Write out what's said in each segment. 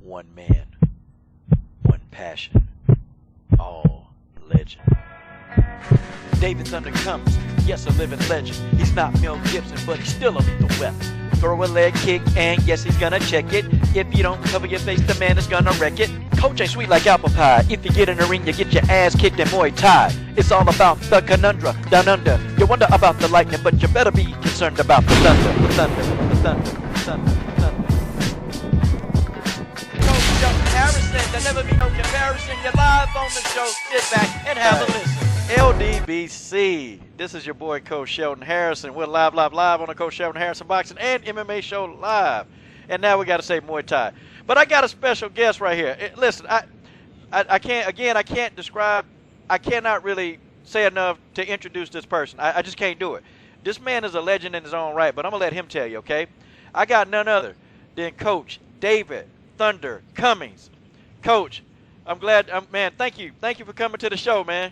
one man, one passion, all legend. David Thunder Cummings, yes, a living legend. He's not Mel Gibson, but he's still a lethal weapon. Throw a leg kick, and yes, he's gonna check it. If you don't cover your face, the man is gonna wreck it. Coach ain't sweet like apple pie. If you get in the ring, you get your ass kicked in Muay Thai. It's all about the conundrum down under. You wonder about the lightning, but you better be concerned about the thunder, the thunder, the thunder, the thunder, the thunder. Coach Shelton Harrison, there never be no comparison. You're live on the show. Sit back and have a listen. LDBC. This is your boy Coach Shelton Harrison. We're live on the Coach Shelton Harrison Boxing and MMA Show live. And now we got to say Muay Thai. But I got a special guest right here. Listen, I can't describe, I cannot really say enough to introduce this person. I just can't do it. This man is a legend in his own right, but I'm going to let him tell you, okay? I got none other than Coach David Thunder Cummings. Coach, I'm glad, man, thank you. Thank you for coming to the show, man.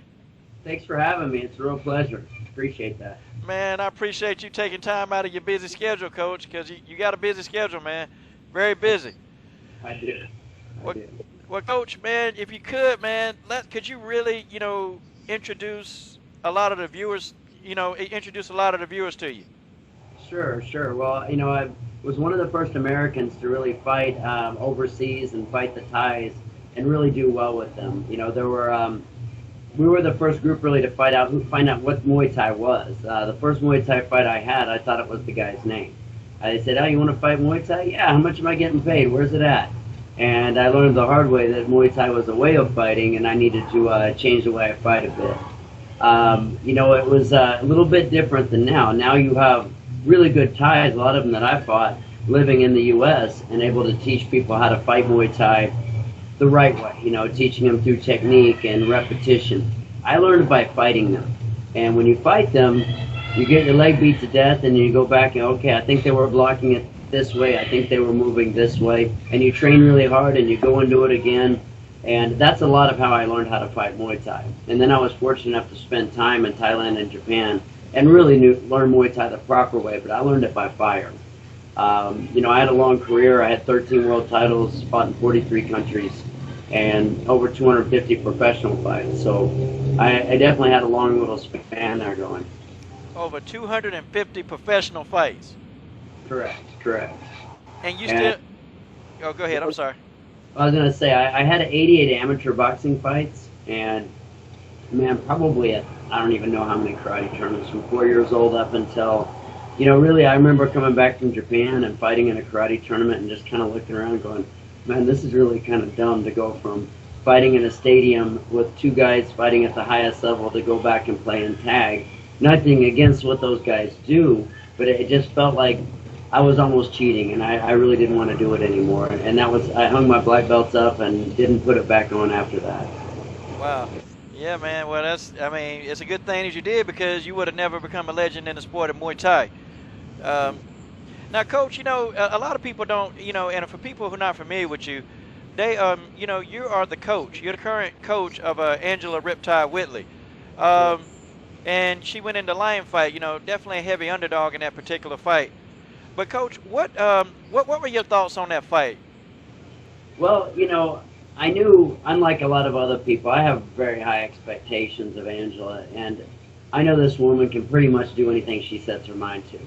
Thanks for having me. It's a real pleasure. Appreciate that. Man, I appreciate you taking time out of your busy schedule, Coach, because you got a busy schedule, man. Very busy. I do. Well, Coach, man, if you could, man, could you really, introduce a lot of the viewers, to you? Sure. Well, I was one of the first Americans to really fight overseas and fight the Thais and really do well with them. We were the first group really to find out what Muay Thai was. The first Muay Thai fight I had, I thought it was the guy's name. I said, "Oh, you want to fight Muay Thai? Yeah, how much am I getting paid? Where's it at?" And I learned the hard way that Muay Thai was a way of fighting, and I needed to change the way I fight a bit. It was a little bit different than now. Now you have really good Thais, a lot of them that I fought, living in the U.S. and able to teach people how to fight Muay Thai the right way, teaching them through technique and repetition. I learned by fighting them. And when you fight them, you get your leg beat to death and you go back and, okay, I think they were blocking it this way, I think they were moving this way, and you train really hard and you go and do it again. And that's a lot of how I learned how to fight Muay Thai. And then I was fortunate enough to spend time in Thailand and Japan and really learn Muay Thai the proper way, but I learned it by fire. I had a long career. I had 13 world titles, fought in 43 countries, and over 250 professional fights. So I definitely had a long little span there going. Over 250 professional fights. Correct. And you still... Oh, go ahead. I'm sorry. I was going to say, I had 88 amateur boxing fights, and, man, probably I don't even know how many karate tournaments, from 4 years old up until... really, I remember coming back from Japan and fighting in a karate tournament and just kind of looking around going, man, this is really kind of dumb to go from fighting in a stadium with two guys fighting at the highest level to go back and play in tag. Nothing against what those guys do, but it just felt like I was almost cheating, and I really didn't want to do it anymore. And I hung my black belts up and didn't put it back on after that. Wow. Yeah, man. Well, it's a good thing that you did, because you would have never become a legend in the sport of Muay Thai. Now, Coach, a lot of people don't, and for people who are not familiar with you, they, you are the coach. You're the current coach of Angela Riptide Whitley. And she went into lion fight, definitely a heavy underdog in that particular fight. But, Coach, what were your thoughts on that fight? Well, I knew, unlike a lot of other people, I have very high expectations of Angela, and I know this woman can pretty much do anything she sets her mind to.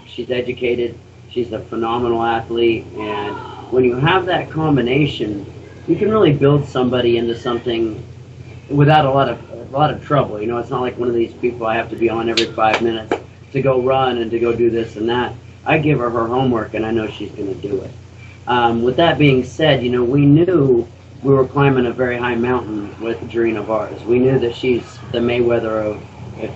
She's educated, she's a phenomenal athlete, and when you have that combination, you can really build somebody into something without a lot of trouble. It's not like one of these people I have to be on every 5 minutes to go run and to go do this and that. I give her homework, and I know she's going to do it. With that being said, we knew we were climbing a very high mountain with Jerry Navarez. We knew that she's the Mayweather of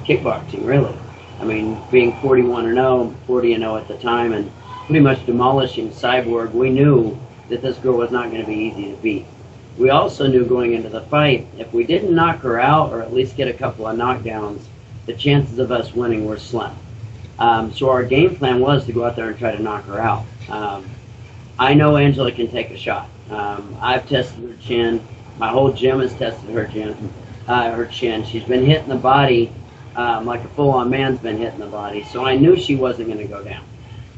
kickboxing, really. I mean, being 41-0, 40-0 at the time, and pretty much demolishing Cyborg, we knew that this girl was not going to be easy to beat. We also knew going into the fight, if we didn't knock her out or at least get a couple of knockdowns, the chances of us winning were slim. So our game plan was to go out there and try to knock her out. I know Angela can take a shot. I've tested her chin. My whole gym has tested her chin. She's been hit in the body like a full-on man's been hit in the body. So I knew she wasn't going to go down.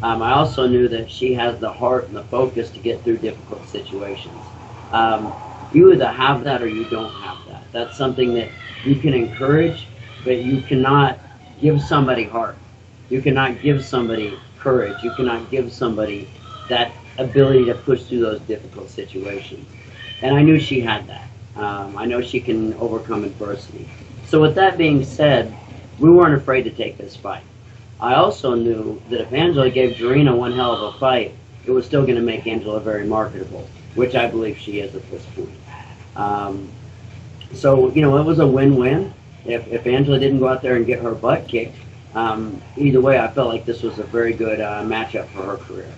I also knew that she has the heart and the focus to get through difficult situations. Um, you either have that or you don't have that. That's something that you can encourage, but you cannot give somebody heart. You cannot give somebody courage. You cannot give somebody that ability to push through those difficult situations. And I knew she had that. I know she can overcome adversity. So with that being said, we weren't afraid to take this fight. I also knew that if Angela gave Jarena one hell of a fight, it was still going to make Angela very marketable, which I believe she is at this point. Um, so, you know, it was a win-win. If Angela didn't go out there and get her butt kicked, either way, I felt like this was a very good matchup for her career.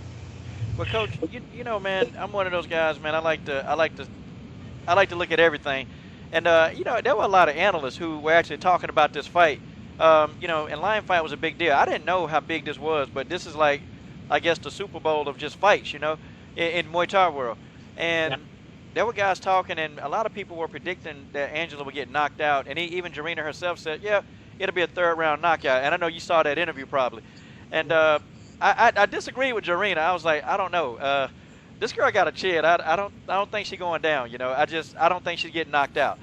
Well, Coach, you know, man, I'm one of those guys, man. I like to look at everything, and you know, there were a lot of analysts who were actually talking about this fight. You know, and Lion Fight was a big deal. I didn't know how big this was, but this is like, I guess, the Super Bowl of just fights, you know, in Muay Thai world. Yeah. And there were guys talking, and a lot of people were predicting that Angela would get knocked out. And even Jarena herself said, "Yeah, it'll be a third round knockout." And I know you saw that interview probably. And I disagree with Jarena. I was like, I don't know. This girl got a chin. I don't think she's going down. You know, I don't think she's getting knocked out.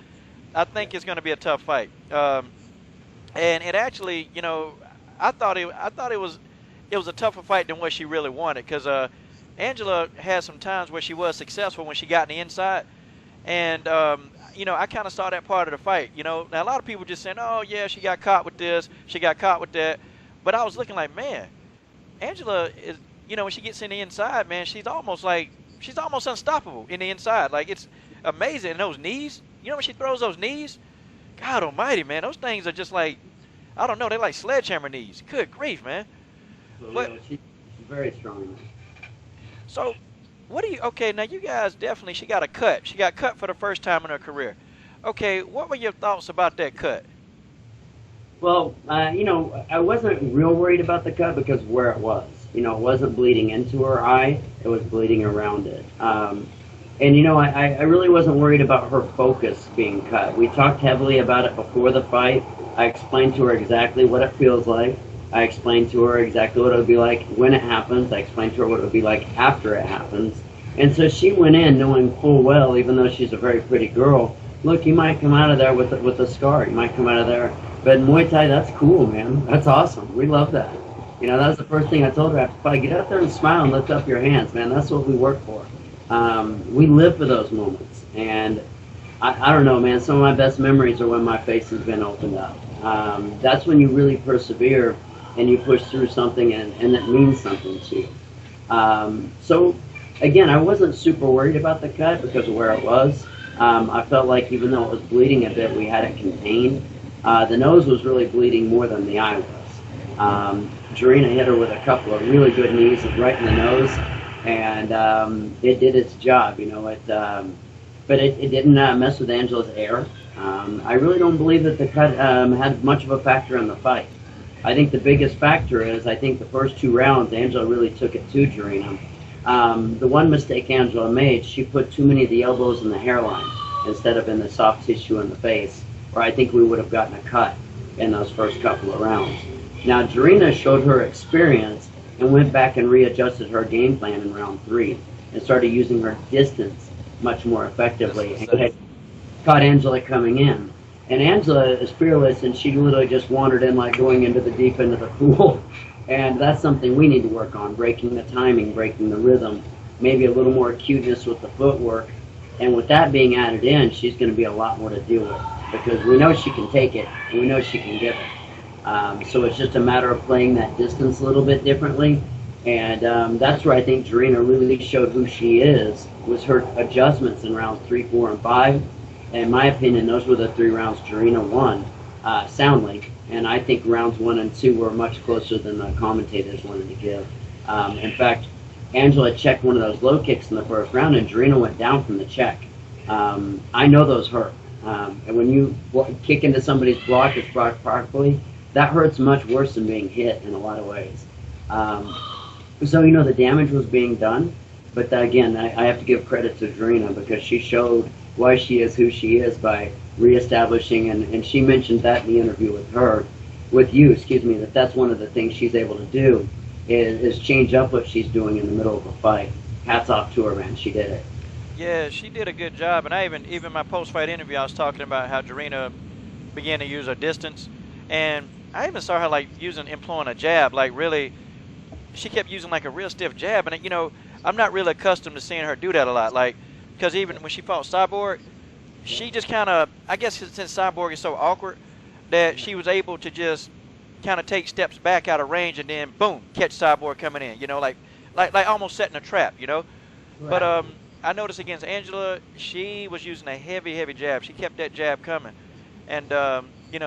I think it's going to be a tough fight. And it actually, you know, I thought it was a tougher fight than what she really wanted, because Angela had some times where she was successful when she got in the inside, and you know, I kind of saw that part of the fight. You know, now a lot of people just saying, "Oh yeah, she got caught with this, she got caught with that," but I was looking like, man, Angela is, you know, when she gets in the inside, man, she's almost unstoppable in the inside. Like, it's amazing. And those knees, you know, when she throws those knees, God Almighty, man, those things are just like, I don't know, they're like sledgehammer knees. Good grief, man. So, But she's very strong. so, what do you? Okay, now you guys definitely. She got a cut. She got cut for the first time in her career. Okay, what were your thoughts about that cut? Well, you know, I wasn't real worried about the cut because of where it was. You know, it wasn't bleeding into her eye; it was bleeding around it. And you know, I really wasn't worried about her focus being cut. We talked heavily about it before the fight. I explained to her exactly what it feels like. I explained to her exactly what it would be like when it happens. I explained to her what it would be like after it happens. And so she went in knowing full well, even though she's a very pretty girl, look, you might come out of there with a scar. You might come out of there. But in Muay Thai, that's cool, man. That's awesome. We love that. You know, that was the first thing I told her after the fight. Get out there and smile and lift up your hands, man. That's what we work for. We live for those moments. And I don't know, man. Some of my best memories are when my face has been opened up. That's when you really persevere and you push through something and it means something to you. So, again, I wasn't super worried about the cut because of where it was. I felt like even though it was bleeding a bit, we had it contained. The nose was really bleeding more than the eye was. Jarena hit her with a couple of really good knees right in the nose, and it did its job, you know. But it didn't mess with Angela's air. I really don't believe that the cut had much of a factor in the fight. I think the biggest factor is, I think the first two rounds, Angela really took it to Jarena. The one mistake Angela made, she put too many of the elbows in the hairline instead of in the soft tissue in the face, or I think we would have gotten a cut in those first couple of rounds. Now, Jarena showed her experience and went back and readjusted her game plan in round 3 and started using her distance much more effectively and caught Angela coming in. And Angela is fearless, and she literally just wandered in like going into the deep end of the pool. And that's something we need to work on, breaking the timing, breaking the rhythm, maybe a little more acuteness with the footwork. And with that being added in, she's going to be a lot more to deal with because we know she can take it, and we know she can give it. So it's just a matter of playing that distance a little bit differently. And that's where I think Jarena really showed who she is, was her adjustments in rounds 3, 4, and 5. In my opinion, those were the 3 rounds Jarena won soundly. And I think rounds 1 and 2 were much closer than the commentators wanted to give. In fact, Angela checked one of those low kicks in the first round, and Jarena went down from the check. I know those hurt. And when you kick into somebody's block that's blocked properly, that hurts much worse than being hit in a lot of ways. So, you know, the damage was being done. But again, I have to give credit to Jarena because she showed why she is who she is by reestablishing, and she mentioned that in the interview with you, that that's one of the things she's able to do is change up what she's doing in the middle of a fight. Hats off to her, man. She did it. Yeah, she did a good job. And I even my post fight interview, I was talking about how Jarena began to use her distance, and I even saw her like employing a jab. Like really, she kept using like a real stiff jab, and I'm not really accustomed to seeing her do that a lot. Like because even when she fought Cyborg, she just kind of, I guess since Cyborg is so awkward, that she was able to just kind of take steps back out of range and then boom, catch Cyborg coming in. Like almost setting a trap. But Right. I noticed against Angela, she was using a heavy jab. She kept that jab coming, and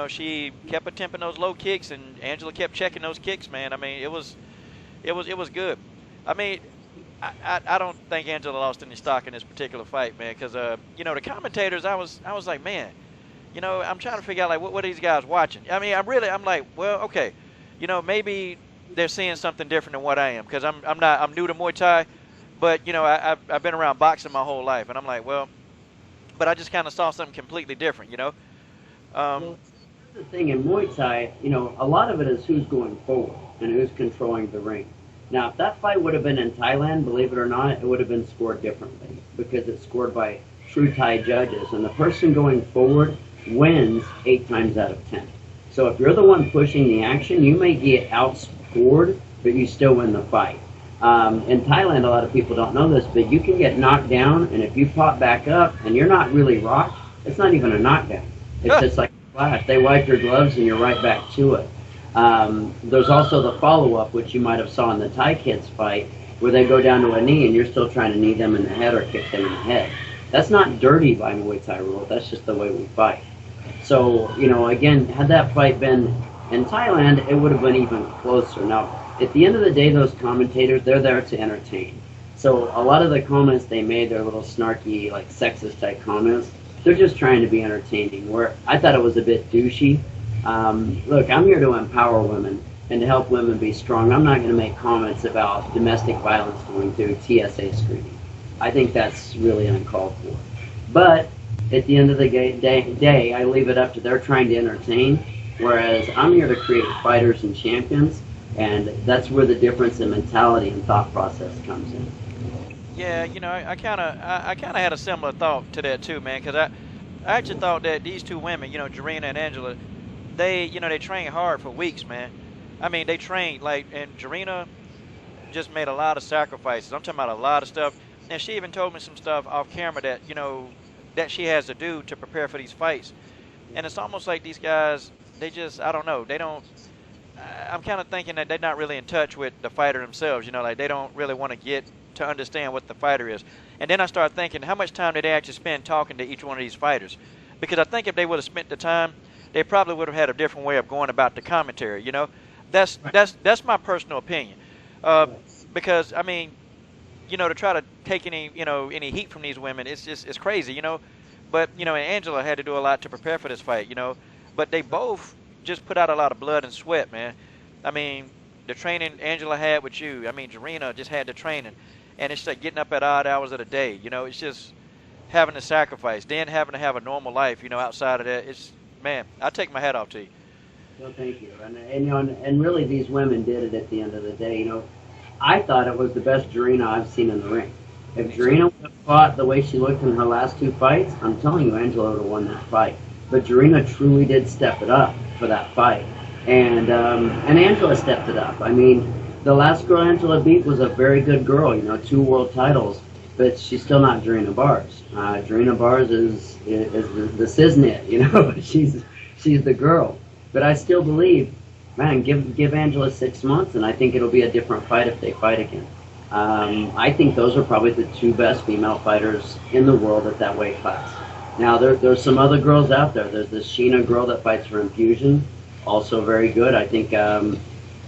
she kept attempting those low kicks, and Angela kept checking those kicks. Man, I mean, it was good. I mean, I don't think Angela lost any stock in this particular fight, man, because the commentators, I was like, man, I'm trying to figure out like what are these guys watching. I mean, I'm like, well, okay, maybe they're seeing something different than what I am, because I'm new to Muay Thai, but I've been around boxing my whole life, and I'm like, well, but I just kind of saw something completely different. Um, Well, the thing in Muay Thai, a lot of it is who's going forward and who's controlling the ring. Now, if that fight would have been in Thailand, believe it or not, it would have been scored differently because it's scored by true Thai judges, and the person going forward wins 8 times out of 10. So if you're the one pushing the action, you may get outscored, but you still win the fight. In Thailand, a lot of people don't know this, but you can get knocked down, and if you pop back up and you're not really rocked, it's not even a knockdown. It's just like a flash. They wipe your gloves and you're right back to it. There's also the follow-up, which you might have saw in the Thai kids fight, where they go down to a knee and you're still trying to knee them in the head or kick them in the head. That's not dirty by Muay Thai rules. That's just the way we fight. So, again, had that fight been in Thailand, it would have been even closer. Now, at the end of the day, those commentators, they're there to entertain. So a lot of the comments they made, they're little snarky, like sexist type comments. They're just trying to be entertaining. Where I thought it was a bit douchey. Look, I'm here to empower women and to help women be strong. I'm not going to make comments about domestic violence going through TSA screening. I think that's really uncalled for. But at the end of the day, I leave it up to they're trying to entertain, whereas I'm here to create fighters and champions, and that's where the difference in mentality and thought process comes in. yeah, I kind of had a similar thought to that too, man, because I actually thought that these two women, Jarena and Angela, they trained hard for weeks, man. I mean, they trained like, and Jarena just made a lot of sacrifices. I'm talking about a lot of stuff, and she even told me some stuff off camera that that she has to do to prepare for these fights. And it's almost like these guys, they just, I don't know, they don't. I'm kind of thinking that they're not really in touch with the fighter themselves. Like they don't really want to get to understand what the fighter is. And then I started thinking, how much time did they actually spend talking to each one of these fighters? Because I think if they would have spent the time, they probably would have had a different way of going about the commentary. That's my personal opinion. Because I mean, to try to take any heat from these women, it's crazy. But and Angela had to do a lot to prepare for this fight. But they both just put out a lot of blood and sweat, man. I mean, the training Angela had with you. I mean, Jarena just had the training, and it's like getting up at odd hours of the day. It's just having to sacrifice, then having to have a normal life. Outside of that, it's man. I take my hat off to you. Well, thank you. And really, these women did it at the end of the day. I thought it was the best Jarena I've seen in the ring. If Jarena would have fought the way she looked in her last 2 fights, I'm telling you, Angela would have won that fight. But Jarena truly did step it up for that fight, and Angela stepped it up. I mean, the last girl Angela beat was a very good girl. 2 world titles, but she's still not Jarena Bars. Jarena Bars is the Cisnet. She's the girl. But I still believe, man, give Angela 6 months, and I think it'll be a different fight if they fight again. I think those are probably the 2 best female fighters in the world at that weight class. Now, there's some other girls out there. There's this Sheena girl that fights for Infusion, also very good. I think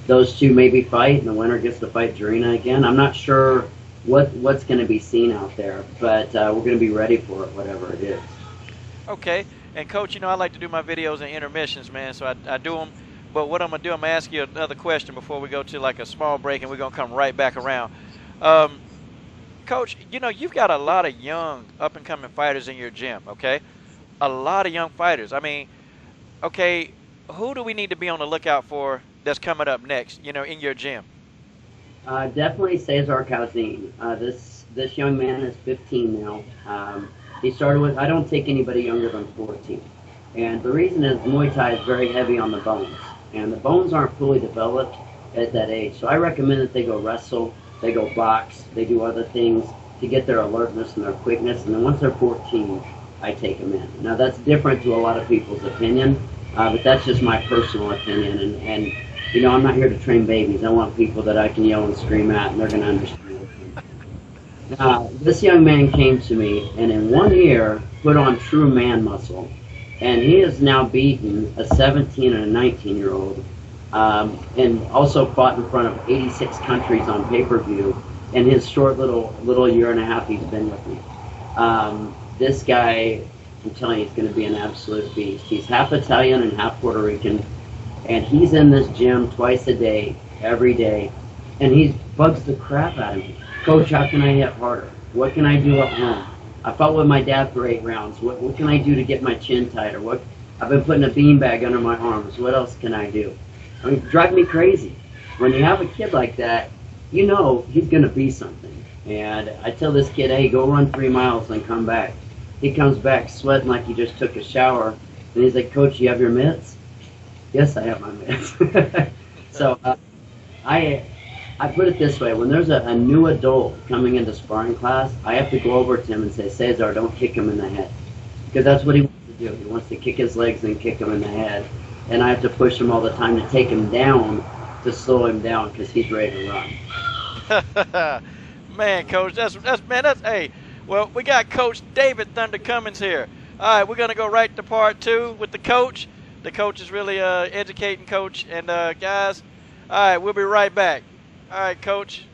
those 2 maybe fight, and the winner gets to fight Jarena again. I'm not sure what's going to be seen out there, but we're going to be ready for it, whatever it is. Okay. And Coach, I like to do my videos in intermissions, man. So I do them. But what I'm gonna do, I'm gonna ask you another question before we go to like a small break, and we're gonna come right back around. Coach, you've got a lot of young, up-and-coming fighters in your gym, okay? A lot of young fighters. I mean, okay, who do we need to be on the lookout for that's coming up next, in your gym? Definitely Cesar Calzine. This young man is 15 now. He started with. I don't take anybody younger than 14, and the reason is Muay Thai is very heavy on the bones, and the bones aren't fully developed at that age. So I recommend that they go wrestle, they go box, they do other things to get their alertness and their quickness, and then once they're 14, I take them in. Now that's different to a lot of people's opinion, but that's just my personal opinion, and you know, I'm not here to train babies. I want people that I can yell and scream at, and they're going to understand. Now, this young man came to me, and in 1 year, put on true man muscle, and he has now beaten a 17 and a 19-year-old, and also fought in front of 86 countries on pay-per-view. In his short little year and a half he's been with me. This guy, I'm telling you, he's going to be an absolute beast. He's half Italian and half Puerto Rican. And he's in this gym twice a day, every day, and he bugs the crap out of me. Coach, how can I hit harder? What can I do at home? I fought with my dad for 8 rounds. What can I do to get my chin tighter? I've been putting a beanbag under my arms. What else can I do? I mean, drive me crazy. When you have a kid like that, you know he's going to be something. And I tell this kid, hey, go run 3 miles and come back. He comes back sweating like he just took a shower. And he's like, Coach, you have your mitts? Yes, I have my mitts. So I put it this way: when there's a new adult coming into sparring class, I have to go over to him and say, Cesar, don't kick him in the head, because that's what he wants to do. He wants to kick his legs and kick him in the head, and I have to push him all the time to take him down, to slow him down, because he's ready to run. Man, Coach, that's hey. Well, we got Coach David Thunder Cummings here. All right, we're gonna go right to part 2 with the coach. The coach is really educating, Coach. And, guys, all right, we'll be right back. All right, Coach.